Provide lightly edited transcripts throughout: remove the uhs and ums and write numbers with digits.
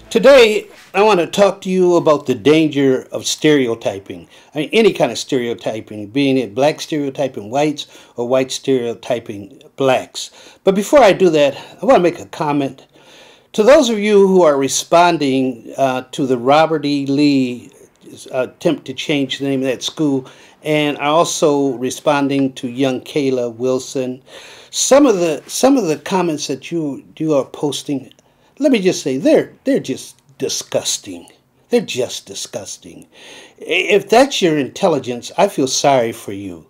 Today, I want to talk to you about the danger of stereotyping. I mean, any kind of stereotyping, being it black stereotyping whites or white stereotyping blacks. But before I do that, I want to make a comment. To those of you who are responding to the Robert E. Lee attempt to change the name of that school, and are also responding to young Kayla Wilson, some of the comments that you are posting, let me just say, they're just disgusting. They're just disgusting. If that's your intelligence, I feel sorry for you.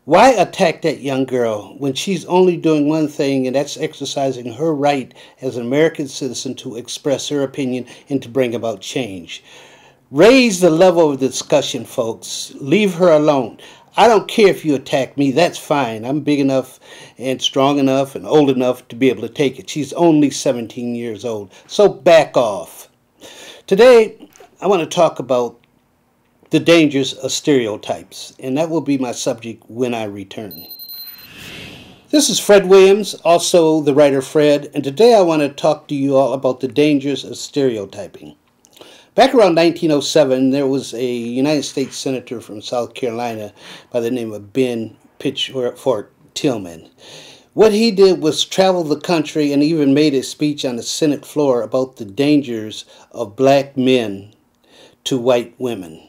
Why attack that young girl when she's only doing one thing, and that's exercising her right as an American citizen to express her opinion and to bring about change? Raise the level of discussion, folks. Leave her alone. I don't care if you attack me. That's fine. I'm big enough and strong enough and old enough to be able to take it. She's only 17 years old. So back off. Today, I want to talk about the dangers of stereotypes, and that will be my subject when I return. This is Fred Williams, also the writer Fred, and today I want to talk to you all about the dangers of stereotyping. Back around 1907, there was a United States Senator from South Carolina by the name of Ben Pitchfork Tillman. What he did was travel the country and even made a speech on the Senate floor about the dangers of black men to white women.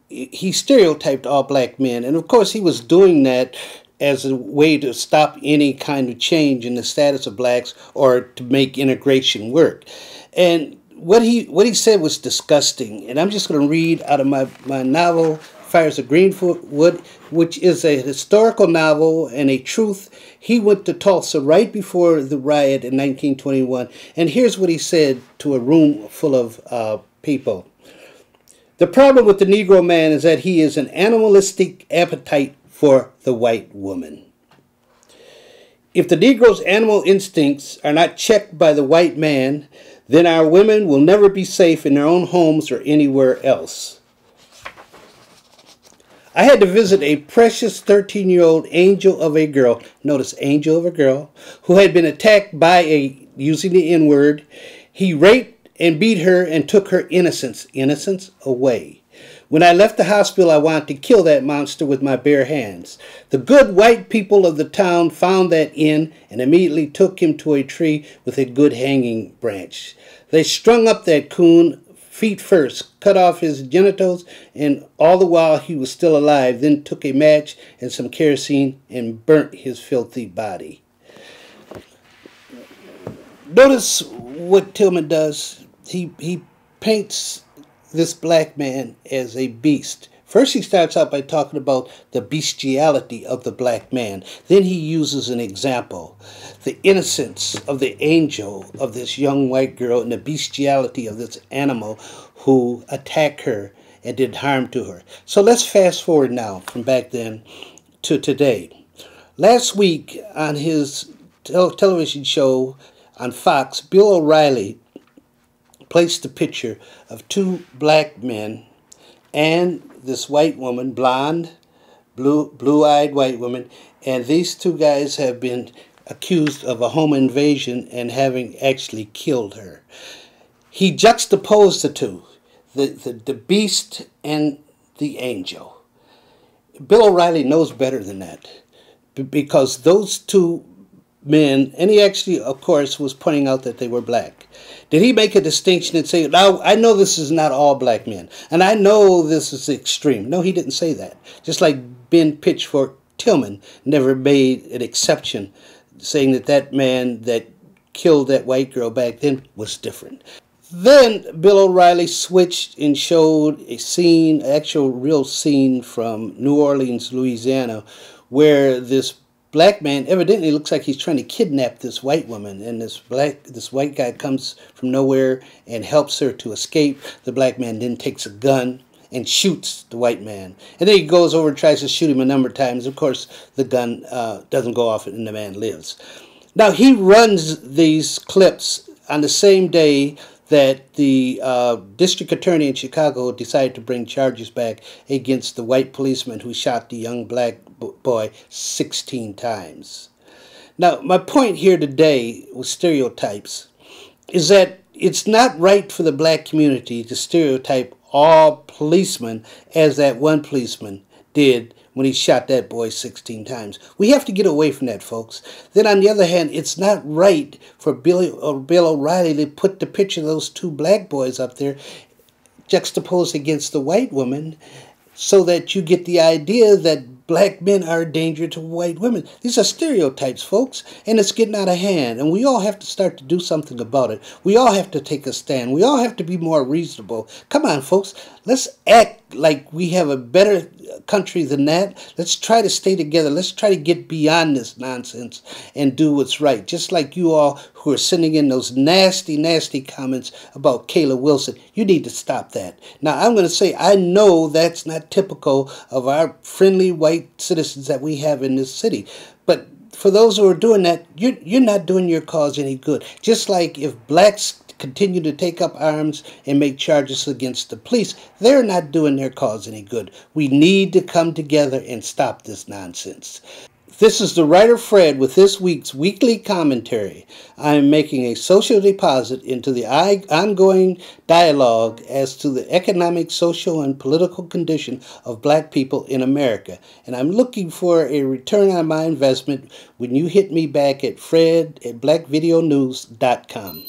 He stereotyped all black men, and of course he was doing that as a way to stop any kind of change in the status of blacks or to make integration work. And what he said was disgusting, and I'm just going to read out of my novel, Fires of Greenwood, which is a historical novel and a truth. He went to Tulsa right before the riot in 1921, and here's what he said to a room full of people. The problem with the Negro man is that he is an animalistic appetite for the white woman. If the Negro's animal instincts are not checked by the white man, then our women will never be safe in their own homes or anywhere else. I had to visit a precious 13-year-old angel of a girl, notice angel of a girl, who had been attacked by using the N-word. He raped and beat her and took her innocence away. When I left the hospital, I wanted to kill that monster with my bare hands. The good white people of the town found that inn and immediately took him to a tree with a good hanging branch. They strung up that coon, feet first, cut off his genitals, and all the while he was still alive, then took a match and some kerosene and burnt his filthy body. Notice what Tillman does. He paints this black man as a beast. First he starts out by talking about the bestiality of the black man. Then he uses an example. The innocence of the angel of this young white girl and the bestiality of this animal who attacked her and did harm to her. So let's fast forward now from back then to today. Last week on his television show on Fox, Bill O'Reilly placed a picture of two black men and this white woman, blonde, blue-eyed white woman, and these two guys have been accused of a home invasion and having actually killed her. He juxtaposed the two, the beast and the angel. Bill O'Reilly knows better than that, because those two men, and he actually, of course, was pointing out that they were black. Did he make a distinction and say, now, I know this is not all black men, and I know this is extreme? No, he didn't say that. Just like Ben Pitchfork Tillman never made an exception, saying that that man that killed that white girl back then was different. Then Bill O'Reilly switched and showed a scene, actual real scene from New Orleans, Louisiana, where this black man evidently looks like he's trying to kidnap this white woman, and this white guy comes from nowhere and helps her to escape. The black man then takes a gun and shoots the white man, and then he goes over and tries to shoot him a number of times. Of course, the gun doesn't go off and the man lives. Now he runs these clips on the same day that the district attorney in Chicago decided to bring charges back against the white policeman who shot the young black boy 16 times. Now, my point here today with stereotypes is that It's not right for the black community to stereotype all policemen as that one policeman did when he shot that boy 16 times. We have to get away from that, folks. Then on the other hand, it's not right for Bill O'Reilly to put the picture of those two black boys up there juxtaposed against the white woman so that you get the idea that black men are a danger to white women. These are stereotypes, folks, and it's getting out of hand, and we all have to start to do something about it. We all have to take a stand. We all have to be more reasonable. Come on, folks. Let's act like we have a better country than that. Let's try to stay together. Let's try to get beyond this nonsense and do what's right. Just like you all who are sending in those nasty, nasty comments about Kayla Wilson. You need to stop that. Now, I'm going to say I know that's not typical of our friendly white citizens that we have in this city. But for those who are doing that, you're not doing your cause any good. Just like if blacks continue to take up arms and make charges against the police, they're not doing their cause any good. We need to come together and stop this nonsense. This is the writer Fred with this week's weekly commentary. I am making a social deposit into the ongoing dialogue as to the economic, social, and political condition of black people in America. And I'm looking for a return on my investment when you hit me back at fred@blackvideonews.com.